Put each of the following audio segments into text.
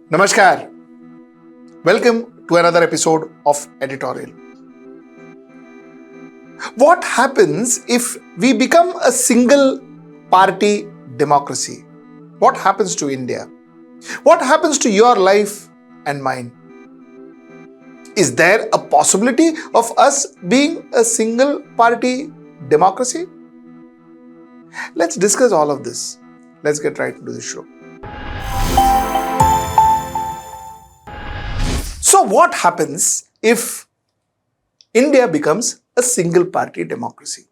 Namaskar. Welcome to another episode of Editorial. What happens if we become a single party democracy? What happens to India? What happens to your life and mine? Is there a possibility of us being a single party democracy? Let's discuss all of this. Let's get right into the show. So what happens if India becomes a single party democracy?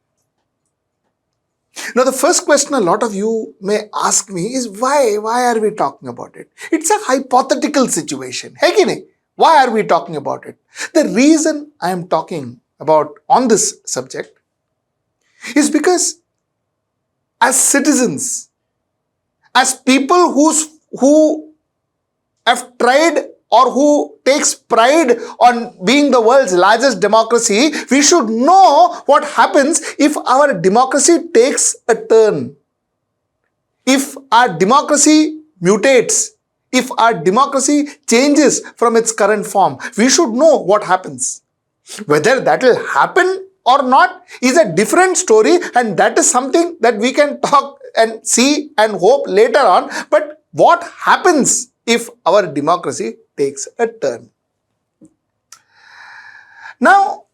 Now the first question a lot of you may ask me is why are we talking about it? It's a hypothetical situation. Hey Kine, why are we talking about it? The reason I am talking about on this subject is because as citizens, as people who have tried or who takes pride on being the world's largest democracy, we should know what happens if our democracy takes a turn. If our democracy mutates, if our democracy changes from its current form, we should know what happens. Whether that will happen or not is a different story, and that is something that we can talk and see and hope later on. But what happens if our democracy takes a turn? Now,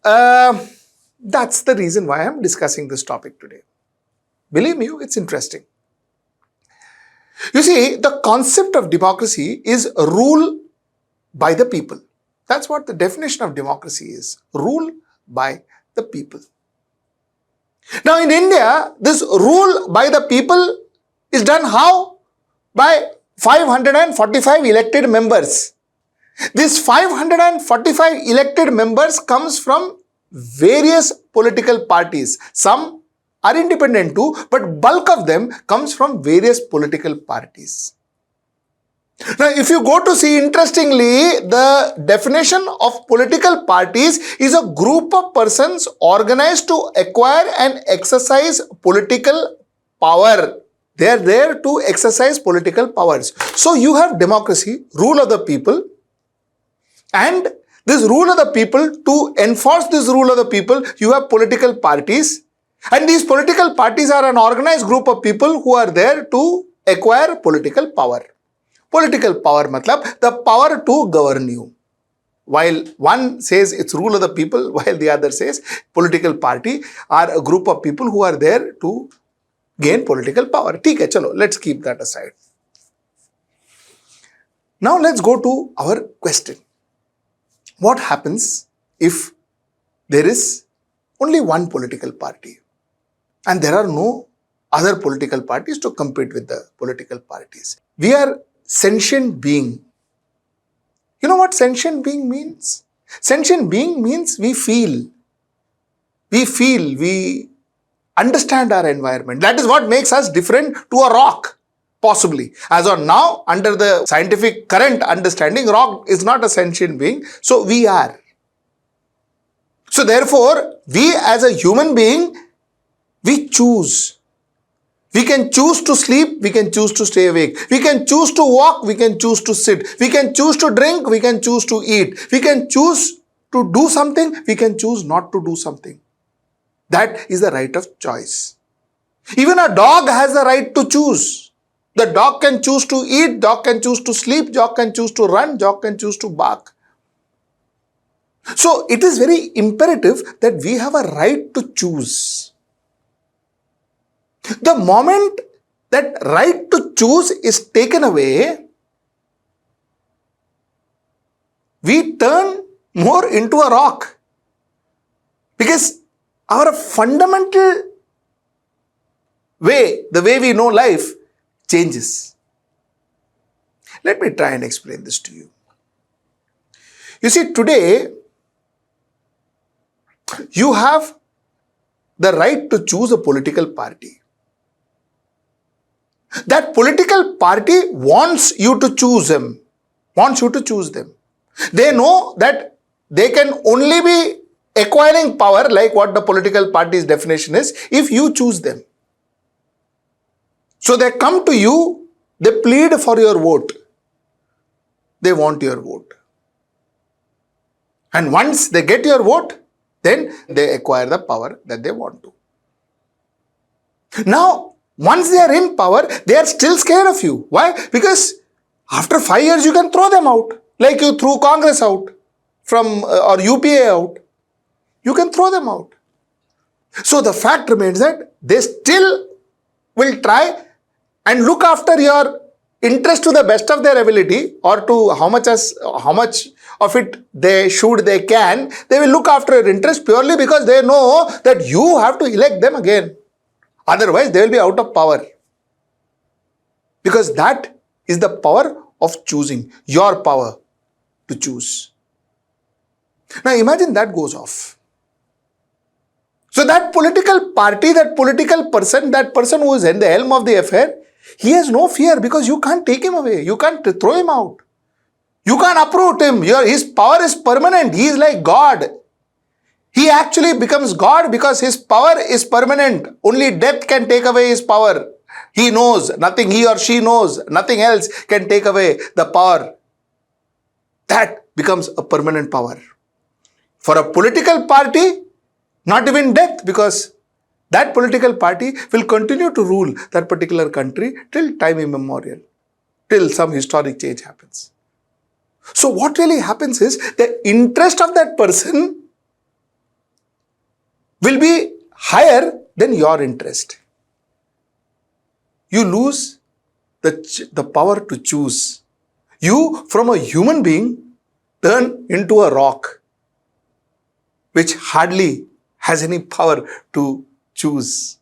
that's the reason why I'm discussing this topic today. Believe me, it's interesting. You see, the concept of democracy is rule by the people. That's what the definition of democracy is. Rule by the people. Now in India, this rule by the people is done how? By 545 elected members. These 545 elected members comes from various political parties. Some are independent too, but bulk of them comes from various political parties. Now, if you go to see, interestingly, the definition of political parties is a group of persons organized to acquire and exercise political power. They are there to exercise political powers. So you have democracy, rule of the people, and this rule of the people, to enforce this rule of the people, you have political parties, and these political parties are an organized group of people who are there to acquire political power. Political power matlab the power to govern you. While one says it's rule of the people, while the other says political party are a group of people who are there to gain political power. Theek hai, chalo, let's keep that aside. Now let's go to our question. What happens if there is only one political party and there are no other political parties to compete with the political parties? We are sentient being. You know what sentient being means? Sentient being means we feel. We understand our environment. That is what makes us different to a rock, possibly. As of now, under the scientific current understanding, rock is not a sentient being. So we are. So therefore, we as a human being, we choose. We can choose to sleep, we can choose to stay awake. We can choose to walk, we can choose to sit. We can choose to drink, we can choose to eat. We can choose to do something, we can choose not to do something. That is the right of choice. Even a dog has the right to choose. The dog can choose to eat, dog can choose to sleep, dog can choose to run, dog can choose to bark. So it is very imperative that we have a right to choose. The moment that right to choose is taken away, we turn more into a rock, because our fundamental way, the way we know life, changes. Let me try and explain this to you. You see, today you have the right to choose a political party. That political party wants you to choose them, They know that they can only be acquiring power, like what the political party's definition is, if you choose them. So they come to you, they plead for your vote. they want your vote. And once they get your vote, then they acquire the power that they want to. Now, once they are in power, they are still scared of you. Why? Because after 5 years, you can throw them out. Like you threw Congress out from or UPA out. You can throw them out. So the fact remains that they still will try and look after your interest to the best of their ability, or to how much of it they can. They will look after your interest purely because they know that you have to elect them again. Otherwise, they will be out of power. Because that is the power of choosing, your power to choose. Now imagine that goes off. So that political party, that political person, that person who is in the helm of the affair, he has no fear because you can't take him away. You can't throw him out. You can't uproot him. His power is permanent. He is like God. He actually becomes God because his power is permanent. Only death can take away his power. He knows nothing, he or she knows nothing else can take away the power. That becomes a permanent power. For a political party, not even death, because that political party will continue to rule that particular country till time immemorial, till some historic change happens. So what really happens is the interest of that person will be higher than your interest. You lose the power to choose. You, from a human being, turn into a rock, which hardly has any power to choose.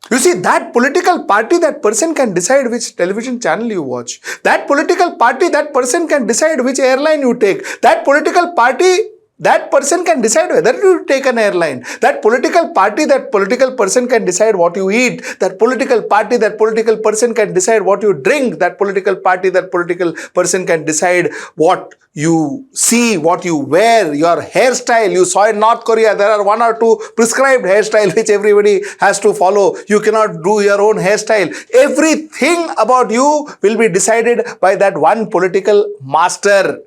You see, that political party, that person can decide which television channel you watch. That political party, that person can decide which airline you take. That political party, that person can decide whether you take an airline. That political party, that political person can decide what you eat. That political party, that political person can decide what you drink. That political party, that political person can decide what you see, what you wear, your hairstyle. You saw in North Korea, there are 1 or 2 prescribed hairstyles which everybody has to follow. You cannot do your own hairstyle. Everything about you will be decided by that one political master.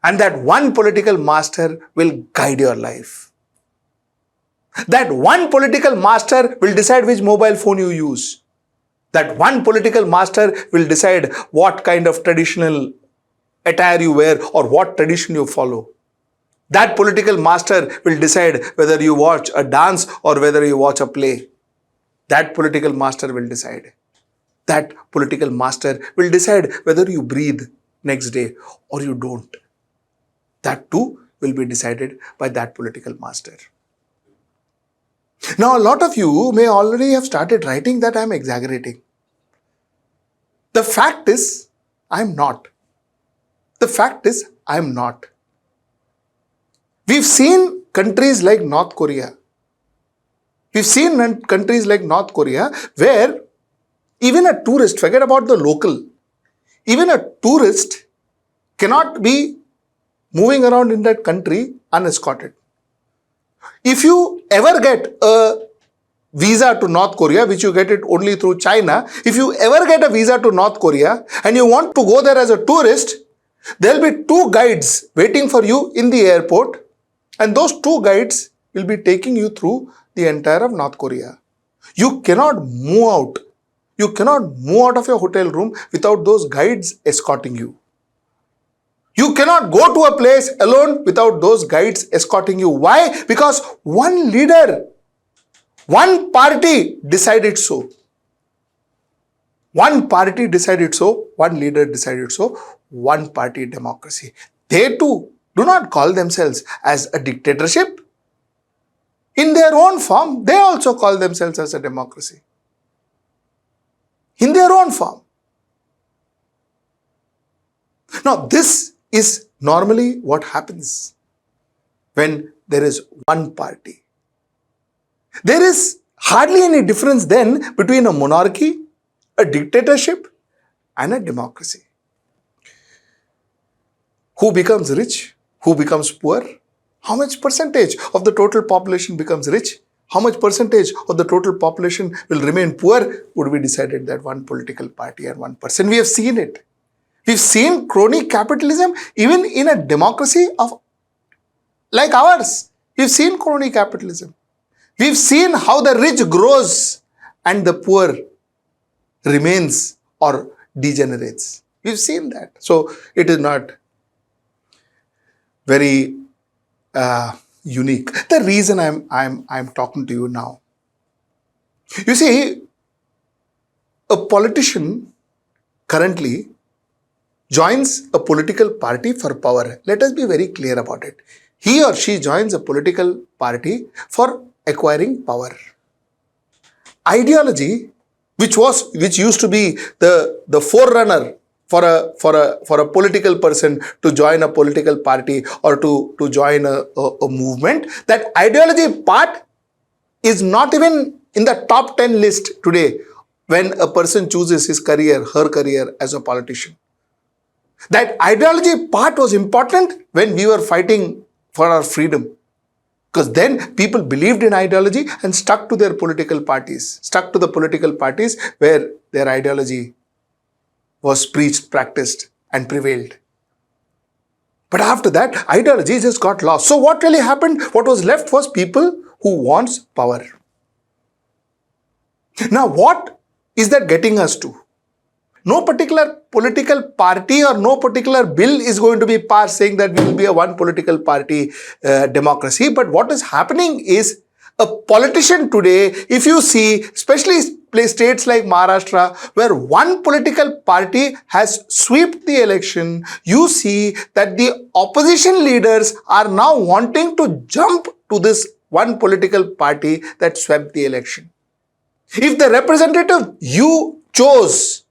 And that one political master will guide your life. That one political master will decide which mobile phone you use. That one political master will decide what kind of traditional attire you wear or what tradition you follow. That political master will decide whether you watch a dance or whether you watch a play. That political master will decide. That political master will decide whether you breathe next day or you don't. That too will be decided by that political master. Now, a lot of you may already have started writing that I am exaggerating. The fact is, I am not. The fact is, I am not. We've seen countries like North Korea. We've seen countries like North Korea where even a tourist, forget about the local, even a tourist cannot be moving around in that country unescorted. If you ever get a visa to North Korea, which you get it only through China, if you ever get a visa to North Korea and you want to go there as a tourist, there will be 2 guides waiting for you in the airport, and those 2 guides will be taking you through the entire of North Korea. You cannot move out. You cannot move out of your hotel room without those guides escorting you. You cannot go to a place alone without those guides escorting you. Why? Because one leader, one party decided so. One party decided so, one leader decided so, one party democracy. They too do not call themselves as a dictatorship. In their own form, they also call themselves as a democracy. In their own form. Now, this is normally what happens when there is one party. There is hardly any difference then between a monarchy, a dictatorship, and a democracy. Who becomes rich? Who becomes poor? How much percentage of the total population becomes rich? How much percentage of the total population will remain poor would be decided that one political party and one person. We have seen it. We've seen crony capitalism even in a democracy of like ours. We've seen crony capitalism. We've seen how the rich grows and the poor remains or degenerates. We've seen that. So it is not very unique. The reason I'm talking to you now. You see, a politician currently joins a political party for power. Let us be very clear about it. He or she joins a political party for acquiring power. Ideology, which used to be the forerunner for a political person to join a political party or to join a movement, that ideology part is not even in the top 10 list today when a person chooses his career, her career as a politician. That ideology part was important when we were fighting for our freedom. Because then people believed in ideology and stuck to their political parties, stuck to the political parties where their ideology was preached, practiced, and prevailed. But after that, ideology just got lost. So what really happened? What was left was people who wants power. Now, what is that getting us to? No particular political party or no particular bill is going to be passed saying that we will be a one political party democracy. But what is happening is a politician today, if you see, especially states like Maharashtra, where one political party has swept the election, you see that the opposition leaders are now wanting to jump to this one political party that swept the election. If the representative you chose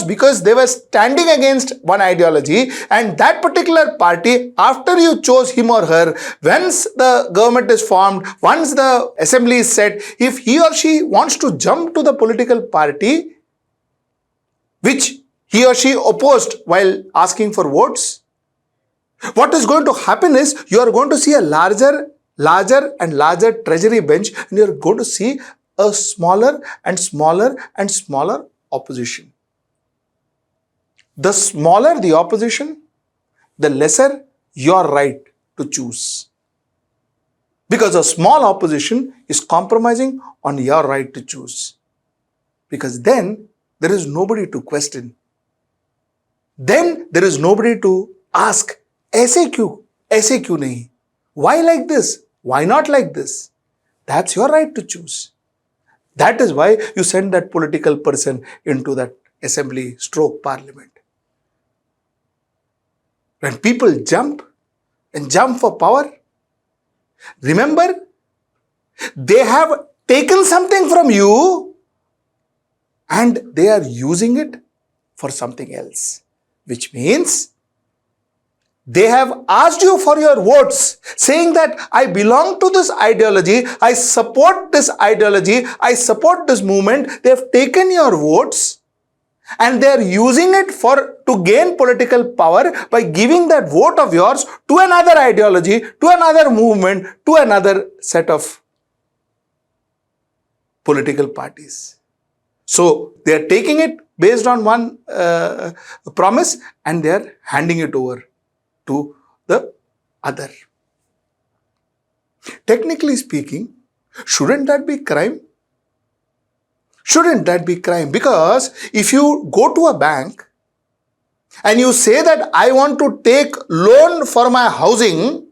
because they were standing against one ideology, and that particular party, after you chose him or her, once the government is formed, once the assembly is set, if he or she wants to jump to the political party which he or she opposed while asking for votes, what is going to happen is you are going to see a larger and larger treasury bench, and you are going to see a smaller and smaller and smaller opposition. The smaller the opposition, the lesser your right to choose. Because a small opposition is compromising on your right to choose. Because then there is nobody to question. Then there is nobody to ask, ऐसे क्यों नहीं? Why like this? Why not like this? That's your right to choose. That is why you send that political person into that assembly / parliament. When people jump for power, remember, they have taken something from you and they are using it for something else. Which means they have asked you for your votes, saying that I belong to this ideology, I support this ideology, I support this movement. They have taken your votes and they are using it to gain political power by giving that vote of yours to another ideology, to another movement, to another set of political parties. So they are taking it based on one promise and they are handing it over to the other. Technically speaking, shouldn't that be crime? Shouldn't that be crime? Because if you go to a bank and you say that I want to take loan for my housing,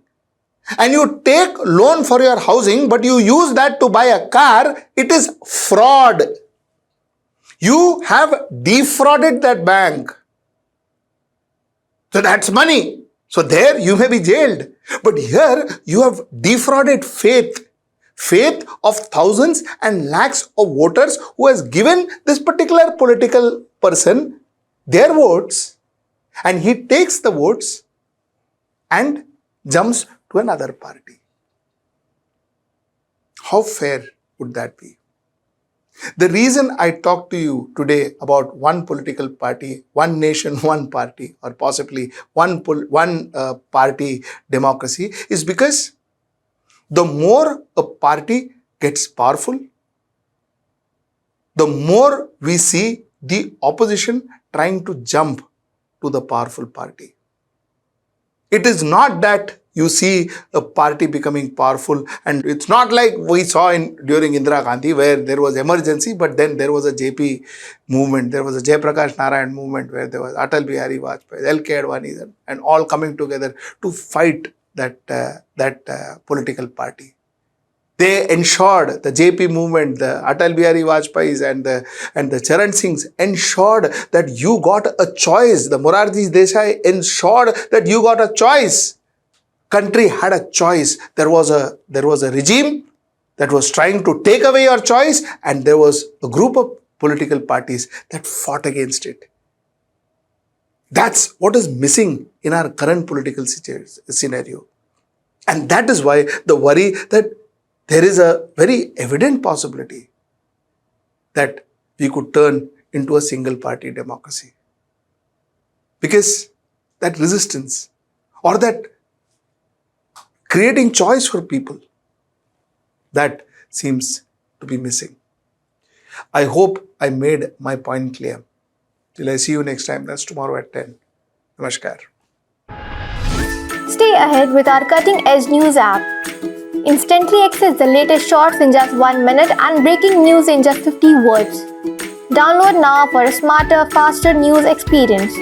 and you take loan for your housing but you use that to buy a car, it is fraud. You have defrauded that bank. So that's money. So there you may be jailed. But here you have defrauded faith of thousands and lakhs of voters who has given this particular political person their votes, and he takes the votes and jumps to another party. How fair would that be? The reason I talk to you today about one political party, one nation, one party, or possibly one party democracy is because the more a party gets powerful, the more we see the opposition trying to jump to the powerful party. It is not that you see a party becoming powerful, and it's not like we saw during Indira Gandhi where there was emergency, but then there was a JP movement, there was a Jayaprakash Narayan movement where there was Atal Bihari Vajpayee, LK Advani, and all coming together to fight that political party. They ensured, the JP movement, the Atal Bihari Vajpayee's and the Charan Singhs ensured that you got a choice. The Morarji Desai ensured that you got a choice. Country had a choice. There was a regime that was trying to take away your choice, and there was a group of political parties that fought against it. That's what is missing in our current political scenario. And that is why the worry that there is a very evident possibility that we could turn into a single party democracy. Because that resistance, or that creating choice for people, that seems to be missing. I hope I made my point clear. Till I see you next time, that's tomorrow at 10. Namaskar. Stay ahead with our cutting-edge news app. Instantly access the latest shorts in just 1 minute and breaking news in just 50 words. Download now for a smarter, faster news experience.